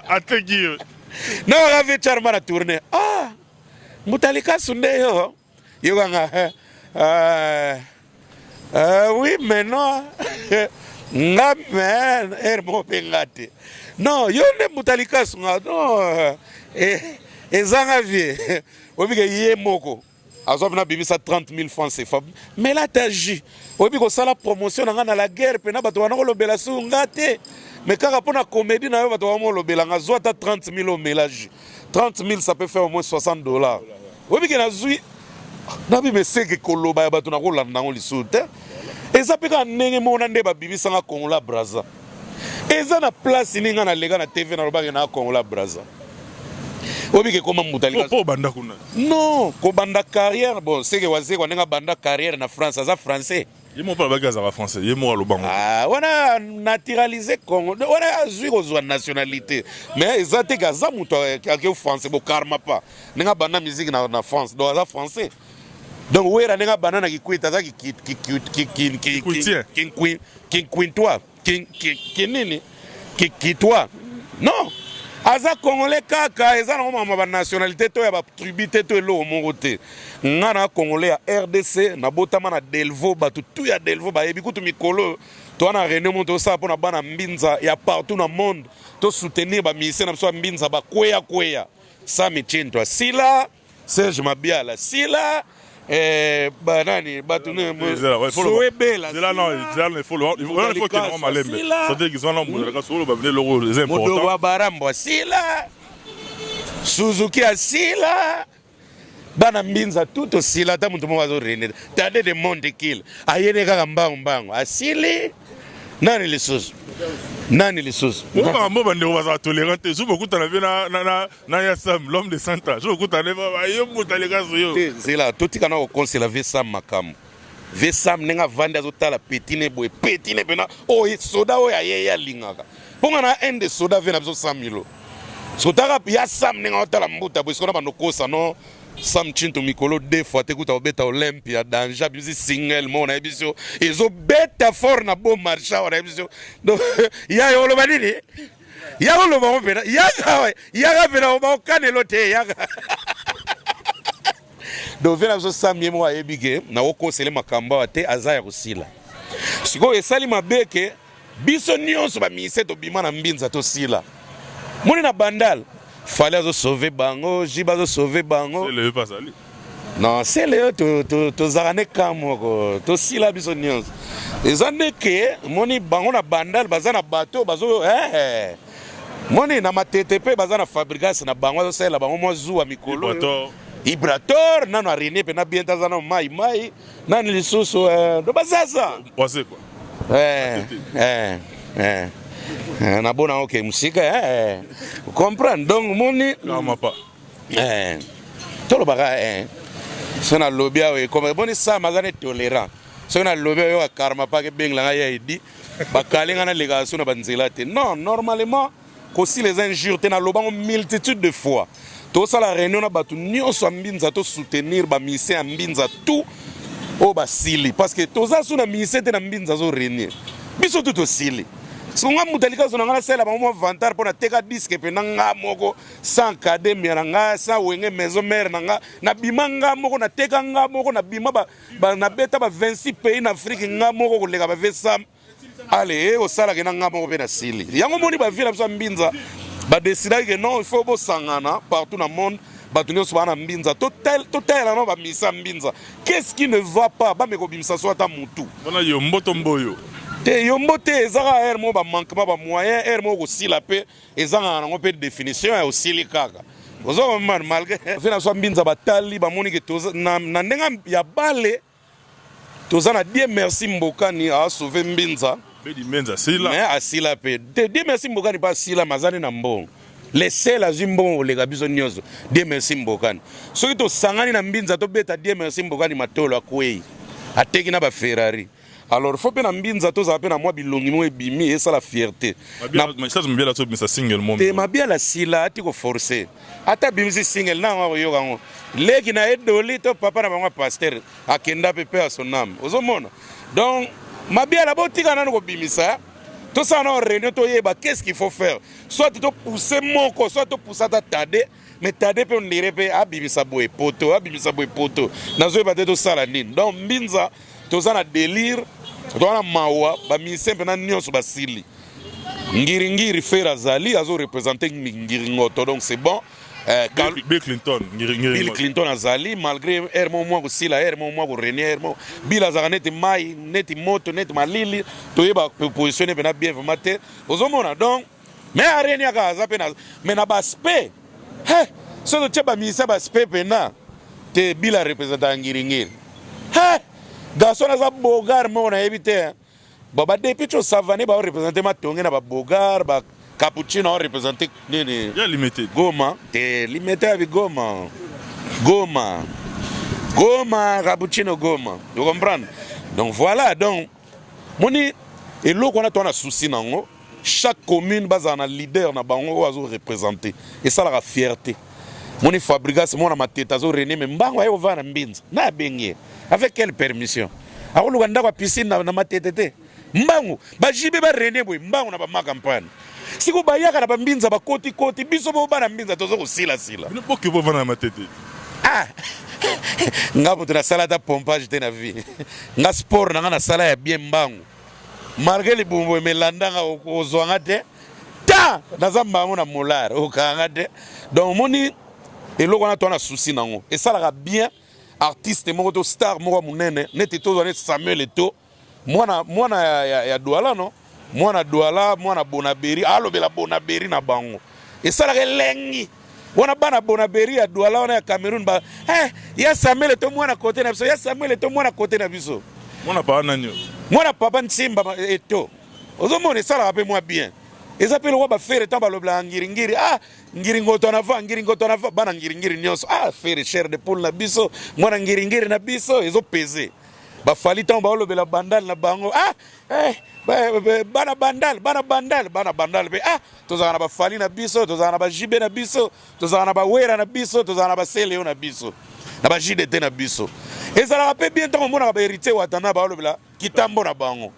ategi na waka charman a tourner mutalika sundeyo yoganga oui mais non nga men ermo pengate non yone mutalika sunga non ezanga vie webike ye moko azobna bibisa 30 000 francs CFA mais là t'agis obi ko sala promotion na la guerre pena bato wana ko lobela sunga te mais kaka pona comédie na yo bato wa mo lobela nga zota 30 000 au mélange 30 000 ça peut faire au moins $60 obi ke na zui na bi meseke koloba ya bato na ko landa ngo lisute eza peka ndenge mona nde ba bibisa nga Congo Brazza eza na place ninga na lega na TV na lobaka na Congo Brazza obike koma mutalika po banda kuna non ko banda carrière bon c'est que waze ko nga banda carrière na France za français yemo pa bagaza ba français yemo lobango wana naturalisé Congo wana azui ko zwa nationalité mais ezate gaza muto ke français bo karma pa nga banda musique na France do za français donc wera nga banda na kikwita za kitwa non aza congolais kaka eza na mama ba nationalité to ya ba tribité to elo mongo te nga na congolais ya RDC na botama na Delvaux batu tu ya Delvaux ba yebi kutu mikolo to na réunion monto sa pona bana mbinza ya partout na monde to soutenir ba mission na biso mbinza ba kweya Sami Chinto Sila Serge Mabiala Sila banani batune Souebela c'est là non il faut que non malembe c'est qu'ils sont là pour solo ba venir logo les importants Modo wa Barambo Sila Suzuki Sila bana mbinza tout Sila ta muntu mo wazo rene tade de monde kill ayene kaka mbango asili nani lisusu Mbo bande waza tolérante je beaucoup t'en avait na Yassam l'homme de Santa je beaucoup t'en avait yo mutale kazo yo c'est là tout kana au conseil Vessam makam Vessam nenga vanda zotala petine pena o soda o ya lingaka ponga na ende soda vena biso 100,000 sotaka ya Sam nenga otala mbuta bo sikona banokosa no Sam Chinto mikolo deux fois tekuta obeta Olympia danger bizi single mo na biso ezo beta fort na bon marché na biso donc ya yolo banini ya yolo ba opera ya pena o kanelo te ya donc vena biso Sam yemo ayebike na okosele makamba te azaya kusila siko esali mabeke biso nyonso ba miseto bima na mbinza to sila moni na bandal fallait zo sauver bango jiba zo sauver bango c'est le pas sali non c'est le to zarane kamoko to sila biso nyonso ezane ke moni bango na bandal bazana bateau bazo moni na maTTP bazana fabrication na bango zo sela bango mo zuwa mikolo Ibrator nano arene pe na bienta zana mai nani lisusu do bazaza wase quoi na bona ok musika comprendre donc moni non pas tolo baka sona lobia we comme boni sa mazane tolérant sona lobia yo karma pa ke bengla nga yidi bakalenga na légation na banzela te non normalement ko si les injures te na lobango multitude de fois to sala réunion na batu nyonso mbinza to soutenir ba mission mbinza tout o basili parce que toza suna mission te na mbinza zo réunir biso tout osili songa mutalika zona ngala sela ba mo vantar pona teka disque pe nanga moko sans académie nanga sa wenge maison mère nanga na bimanga moko na teka nga moko na bima ba na beta ba 26 pays en Afrique nga moko ko lega ba Vessam allez o sala ke nanga moko pe na sili yango moni ba vila biso mbinza ba décider que non il faut bo sangana partout dans le monde batunyo so bana mbinza total no ba misa mbinza qu'est-ce qui ne va pas ba me ko bimisa so ata mutu bona yo mboto mboyo te yombo te ezaka air mo ba manquement ba moyen air mo ko sila pe ezanga na ngo pe définition ya osili kaka ozo man malgré fina so mbinza batali ba moni ke toza na ndenga ya bale toza na Dieu merci mbokani a sauver mbinza be di menza sila mais asila pe Dieu merci mbokani pas sila mazani na mbongo laissez la zimbo les gabizo nyozo Dieu merci mbokani soki to sangani na mbinza to beta Dieu merci mbokani matolo akwei ateki na ba Ferrari. Alors faut bien mbinza to za pe na mwa bilongi mo ebimi et ça la fierté na ça me bien la to misa single mom te mabia la sila ati ko forcer ata bimisi single na ngo yo gango leki na edoli to papa na bango pasteur akenda pepe a son âme ozomona donc mabia la botika na ko bimisa to ça na réunion to yeba qu'est-ce qu'il faut faire soit to pousser moko soit to pousser ta tade mais tade pe on dirait pe abimisa boy poto nazo ba to sala nini donc mbinza tozana délire tozana mawa ba misembe na nyonso basili ngiri fera zali azo représenter ngiri ngoto donc c'est bon Bill Clinton azali malgré hermo moi ko sila hermo moi ko René hermo bila za neti mai neti moto neti malili toyeba positionner bena bien vraiment te ozomona donc mais arenia ka za pena mais na baspe so to cheba misa baspe pena te bila représenter ngiri garçon aza bogar mo na ebite baba depuis to savane ba représenter matonge na ba bogar ba cappuccino a représenter nini ya limité Goma te limité avec Goma cappuccino Goma vous comprenez donc voilà donc moni eloko na to na souci nango chaque commune bazana leader na bango azo représenter et ça la fierté moni fabrication mona mateta zo René mais mbango ayo vana mbinza na benye avec quelle permission akoluka ndako piscine na matete mbango ba jibe ba René boy mbango na ba ma campagne siko bayaka na bambinza bakoti biso bo bana mbinza tozo kosila sila bino boki bo vana matete nga moto nasala ta pompage te na vie nga sport nanga nasala ya bien mbangu malgré libumbu emelandanga okozwanga te ta naza mbango na molar okanga te donc moni eloko wana to na souci nango esalaka bien artiste moko to star moko munene neti tozwa neti Samuel Eto'o mwana ya Douala no mwana Douala mwana Bonaberi alobela Bonaberi na bango esalaka elengi wana bana Bonaberi ya Douala wana ya Cameroun ba ya Samuel Eto'o mwana kote na biso ya Samuel Eto'o mwana kote na biso mwana papa nani mwana papa Nsimba Eto'o ozomona esalaka pe mwa bien eza pe lokwa bafere ntango balobela ngiringiri ngiringoto na va bana ngiringiri nyonso fere chair de poule na biso mwana ngiringiri na biso ezopeze bafali ntango balobela bandal na bango bana bandal pe tozala na bafali na biso tozala na bajibe na biso tozala na bawera na biso tozala na baseleo na biso na bajidete na biso ezalaka pe bien ntango omonaka baheritier watana balobela kitambo na bango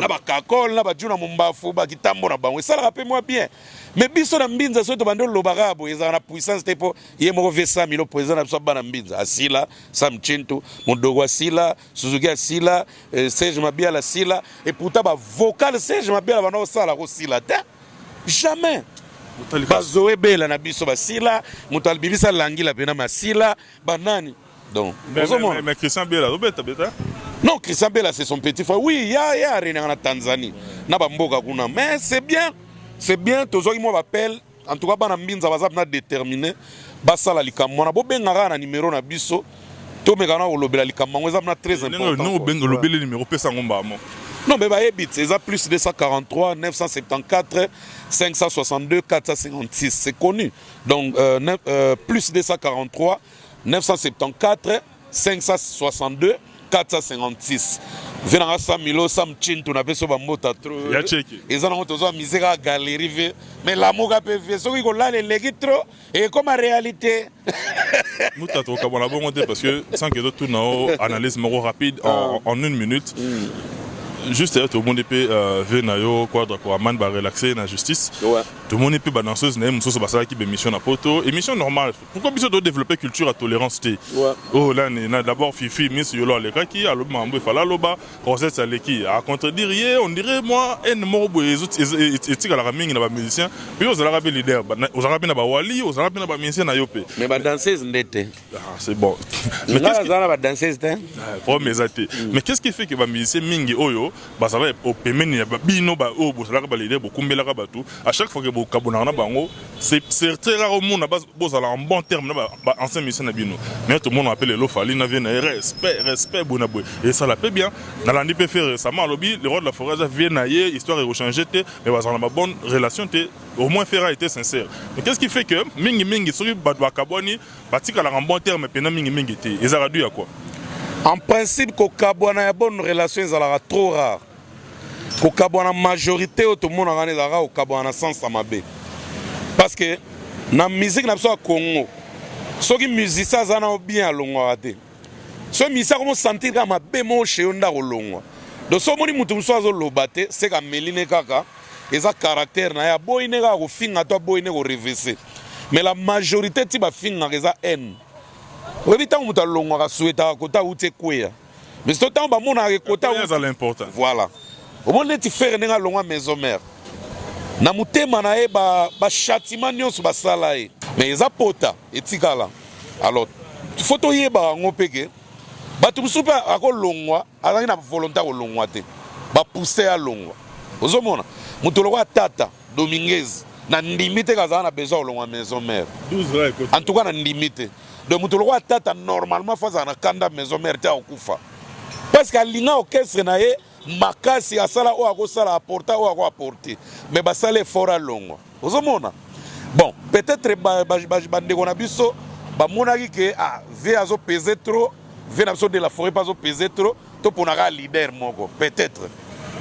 na bakakole na bajuna mombafu bakitambo na bango esalaka pe mwa bien mais biso na mbinza soki tobandi olobaka boye ezalaka na puissance te mpo ye moko ve 100 000 po eza na biso bana mbinza asila Sam Chintu Mondogo asila Suzuki asila Serge Mabiala asila et pourtant bavocal Serge Mabiala bana osala kosila te jamais bazoe bela na biso basila moto alibibisa langila pena masila banani donc mais Christian Bella beta non Christian Bella c'est son petit frère oui ya renanga na Tanzanie na bamboka kuna mais c'est bien tozwaki mwa bapel en tout cas bana mbinza baza na déterminé basala likambo na bobengaka na numéro na biso tomeka na olobela likambo ngo eza na très important non benga lobele numéro pesa ngomba mo non mais bayebit eza plus 243 974 562 456 c'est connu donc plus 243 974 562 456 venanga Samilo Sam Chintu na peso bambota trop ya cheki eza nango tozwa misika galerie ve mais l'amour a pe vie soki kolala eleki trop et comme en réalité muta to kabona bongo te parce que sans que tout nao analyse moko rapide en 1 minute juste tout le monde peut venir yo quadra quoi man ba relaxer na justice tout le monde peut ba danseuse na musoso basala ki be mission na poto émission normale pourquoi biso doit développer culture à tolérance té oh là na d'abord fifi miss yolo le kaki alo mambo fala loba Rosette Saleki à contredire on dirait moi en morbo etika la mingi na ba musicien puis aux arabes leader aux arabes na ba wali aux arabes na ba musicien na yope mais ba danseuse ndete c'est bon mais qu'est-ce que ba danseuse té mais qu'est-ce qui fait que ba musicien mingi oyo ça va au pemeni ya bino ba o bo salaka ba leader bo kumbela ka batu à chaque fois que bo kabona na bango c'est très rare au monde bo sala en bon terme na ba ancien musicien na bino mais tout le monde appelle lo fali na vient respect bona boy et ça la paie bien dans l'année peut faire récemment lobby le roi de la forêt vient naie histoire est rechanger té mais ba na bonne relation té au moins faire a été sincère mais qu'est-ce qui fait que mingi soki ba kaboni batika la en bon terme pena mingi té ezara dû à quoi en principe kokabwana ya bonne relation ezalaka trop rare kokabwana majorité tout le monde a gagné ezalaka kokabwana sans mabe parce que na musique na biso ya Congo soki musicien aza na bien alongwaka te so musicien akomo sentir kaka mabe mo chez yo ndako olongwa donc so omoni mutu mosusu azoloba te seka ameline kaka eza caractère na ye aboyi ne kaka kofinga to aboyi ne korevese mais la majorité ti bafingaka eza haine oyebi ntango moto alongwaka suetaka kota auti ekweya mais so ntango bamonaka ekota voilà omoni neti fere ndenge alongwa maison mère na motema na ye bachâtiment nyonso basala ye mais eza pota etikala alors fo toyebaka yango mpeke bato mosusu mpe akolongwa azalaki na volonté akolongwa te bapousse alongwa ozomona moto lokwa tata Dominguez na ndimi te kazala na besoin olongwa maison mère en tout cas na ndimi te donc moto lokwa tata normalement fo azala na kanda maison mère te akokufa parce que alinga orchestre na ye makasi asala oyo akosala apporta oyo ako apporte mais basala effort alongwa ozomona bon peut-être bandeko na biso bamonaki ke vie azopese trop vie na biso de la forêt pas azopese trop to ponaka leader moko peut-être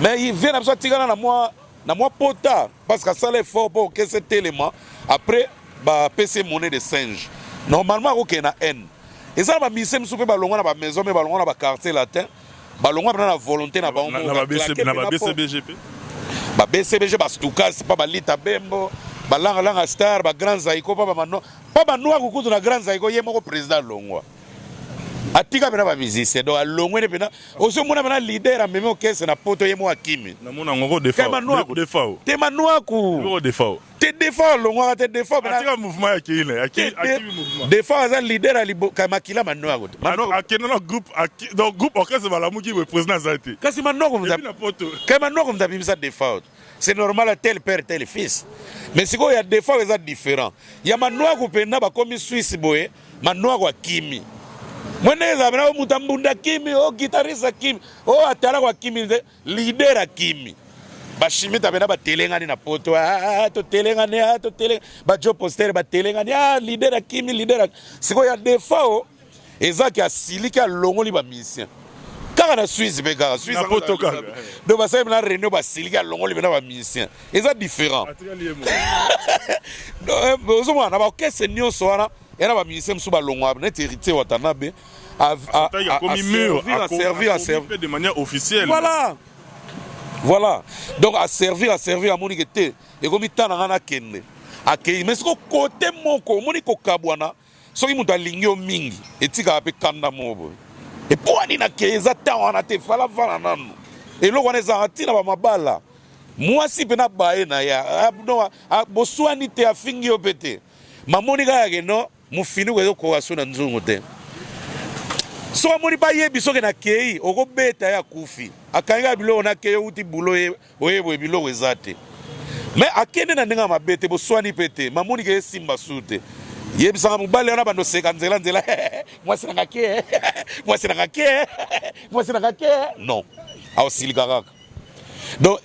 mais vie na biso atikana na mwa pota parce que asala effort mpo okese telema après bapese monnaie de singe normalement akokende na haine eza na bamise mosusu mpe balongwa na bamaison mpe balongwa na baquartier latin balongwa mpena na volonté na bango ba BCBG ba Stukas pa ba Lita Bembo ba langa star ba Grand Zaiko pa ba noa kukutu na Grand Zaiko ye moko président longwa atika bena ba musicien donc longwe ne bena oso mona bena leader ameme okese na poto ye mo akimi na mona ngoko defao te manua ku ngoko defao te defao longwa te defao bena atika mouvement ya kile akimi mouvement defao za leader ali kamakila manua ko akena na groupe donc groupe okese bala muki we président zati kasi manua ko mta poto kama manua ko mta bimisa defao c'est normal tel père tel fils mais siko ya defao eza différent ya manua ko penda ba komi Suisse boye manua ko akimi mweneza bana mutambunda kimi o guitariste kimi o atala kwa kimi leader kimi bashimita bena batelengani na poto to telengani to teleng ba job poster batelengani leader kimi leader siko ya defao ezaki asilika longoli ba musicien kaka na Suisse be kaka Suisse na poto kaka do ba sai na réunion ba silika longoli bena ba musicien eza différent do zo mwana ba okese nyonso wana era ba musicien msu ba longwa net héritier watanabe à servir de manière officielle. Voilà. Donc à servir à monigete et comme tana ngana kende. Akei mais ko côté moko moniko kabwana soki muta lingyo mingi etika ape kanda mobo. Et pour ani na keza tawana te fala nanu. Et lo wana za atina ba mabala. Moi si pena bae na ya no boswani te afingi opete. Mamonika yake no mufini kwezo ko asuna nzungu te. So amoni ba yebi soke na kei oko beta ya kufi akanga bilo na kei uti bulo oyebo bilo ezate mais akende na ndinga mabete bo swani pete mamoni ke simba sute yebi sanga mubale na bando seka nzela mwasi na ngake non au silikaka donc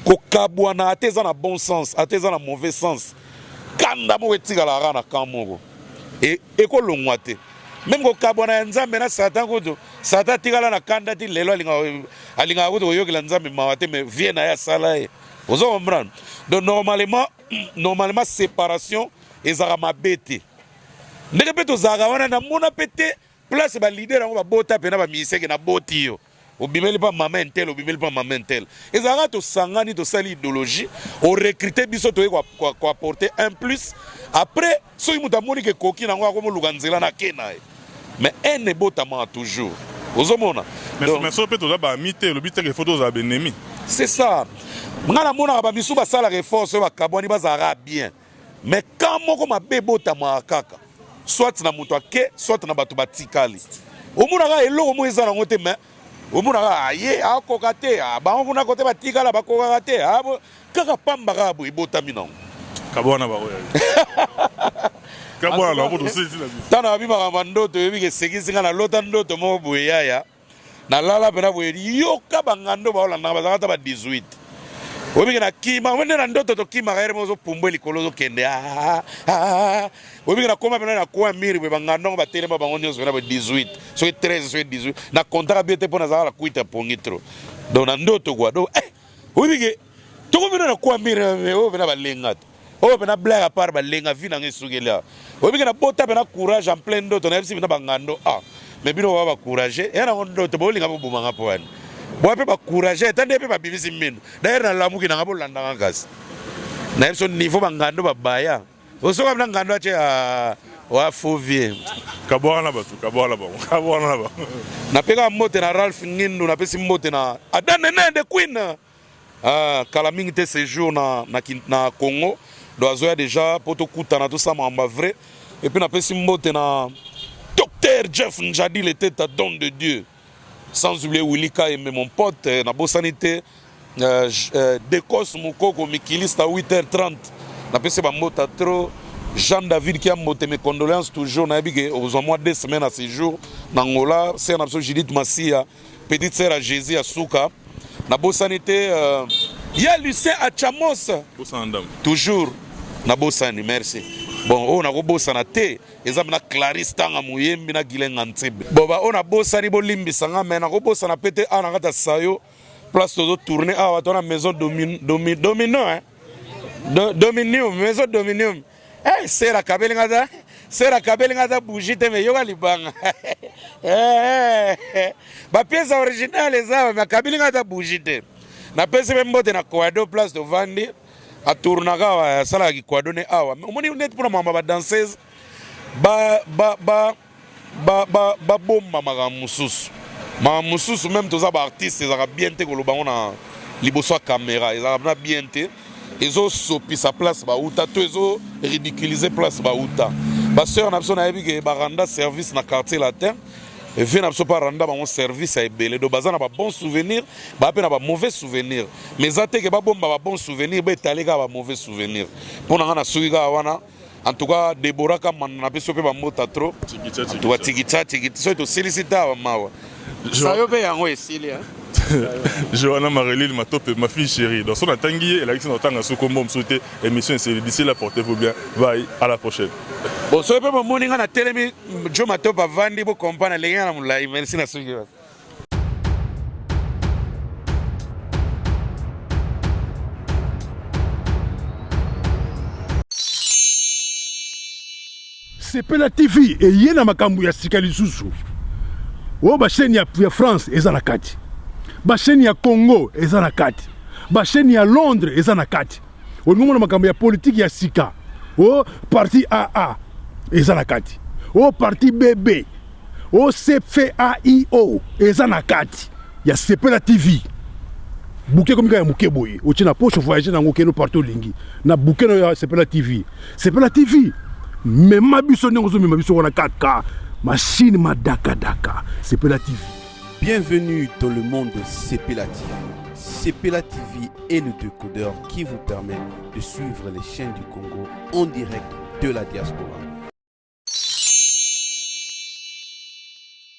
kokabwa na ateza na bon sens ateza na mauvais sens kanda mo etika la rana kamoko et ekolongwa te même ko kabona nzambe na satan ko satan tigala na kanda ti lelo alinga ko yokela nzambe mawate mais vient na ya sala e ozo comprendre donc normalement séparation ezaka mabete ndenge peto zaka wana na mona pete place ba leader ngo ba bota pena ba miseke na boti yo obimeli pa mama intel ezaka to sangani to sali idéologie o recruter biso to ko apporter un plus après so imuta moni ke koki na ngo ko mo lukanzela na kenae mais un ne botama toujours ozomona mais so peto ba mite le but que photos a benemi c'est ça ngana mona ba bisu ba sala reforce ba kaboni bazara bien mais quand moko mabe botama kaka soit na muto ake soit na bato batikali omona ga eloko mo ezana ngote mais omona ga aye akoka te bango kuna kote batikala bakoka te kaka pamba ga bo ibotami nango kabona ba oya kabona la bodo sisi la tana bimaka mandoto yebi ke sekisinga na lota ndoto mo boye yaya na lala pena boye yoka bangando ba olanda bazaka ba 18 obi na kima wende na ndoto to kima gaere mo zo pumbwe likolo zo kende obi na koma pena na kwa miri be bangando ba tele ba bango nyoso na ba 18 so 13 so 18 na contrat biete pona za la kuita pongitro donc na ndoto kwa do obi ke to ko na kwa miri o bena ba lengata o bena blague à part ba lenga vina ngesukela obi ke na bota pena courage en plein ndoto na bisi bina bangando mais bino ba courage era ndoto bo linga bo bumanga poani bo pe ba courage tande pe ba bibisi mino d'ailleurs na lamuki na ngabo landa ngakasi na yeso niveau bangando babaya osoka bina ngando ache wa fovie kabwana ba na peka mote na Ralph Ngindu na pesi mote na adane nende queen kala mingi te séjour na Congo doazoya déjà poto kutana tout ça mamba vrai et puis na pesi mote na Docteur Jeff Njadi le tête à don de Dieu. Sans oublier Willika et mon pote, na Bossanité, Dekos Moukoko, Mikilis à 8h30. Na PC Bamota trop. Jean-David qui a monté mes condoléances toujours. Na Bigé, aux mois 2 semaines à ce jour. Nangola, c'est un absolu Judith Massia, petite sœur à Jésus à Souka. Na Bossanité, il y a Lucien à Chamos. Toujours. Na Bossani, merci. Bon, on a bosana te, ezamina Clarisse tanga muyembi na gilenga ntebe. Boba on a bosani bolimbi sanga mena ko bosana pete ana kata sayo place to tourner awa tona maison domino hein. Dominium, maison dominium. Sera kabelinga da bougie te me yoga libanga. Ba pièce originale za ma kabelinga da bougie te. Na pese mpe mbote na Kwado place de Vandi atournaka asalaka Kwado ne awa. Omoni net pour mama ba danseuse ba bomba magamususu. Magamususu même toza ba artiste ezaka bien te koloba na liboso caméra, ezaka bien te. Ezo sopi sa place ba uta to ezo ridiculiser place ba uta. Ba sœur na biso na yebi ke ba randa service na quartier latin. Et vient absolument pas rendre mon service à Ebele. Donc, bazana ba bon souvenir, ba peine ba mauvais souvenir. Mais ça que ba bon souvenir, ba étalé ba mauvais souvenir. Pour na suiga wana, en tout cas Deborah comme na biso pe ba mota trop. Tu vas tikicha, so to sollicita wa mawa. Ça yo be yango esilia. Johanna Maréline, ma top, ma fille chérie. Dans son attengi, elle a dit que nous avons souhaité émission. D'ici là, portez-vous bien. Bye, à la prochaine. Bon, ce n'est pas mon nom, télé, je m'attends pas vendre pour comprendre les gens. Merci, la suite. Sepela TV et yena makambu ya sikali susu. O ba chaîne ya France eza na kati. Ba chaîne ya Congo eza na kati. Ba chaîne ya Londres eza na kati. O ngomona makambu ya politique ya sika. O parti AA eza na kati. O parti BB. O CFAIO eza na kati. Ya Sepela TV. Bouquet comme ya muke boye. O tina poche voyager na ngokeno partout lingi. Na bouquet no ya Sepela TV. Sepela TV. Mais ma biso n'engozo mais ma biso wana 4K. Machine ma daka daka. Sepela TV. Bienvenue dans le monde de Sepela TV. Sepela TV est le décodeur qui vous permet de suivre les chaînes du Congo en direct de la diaspora.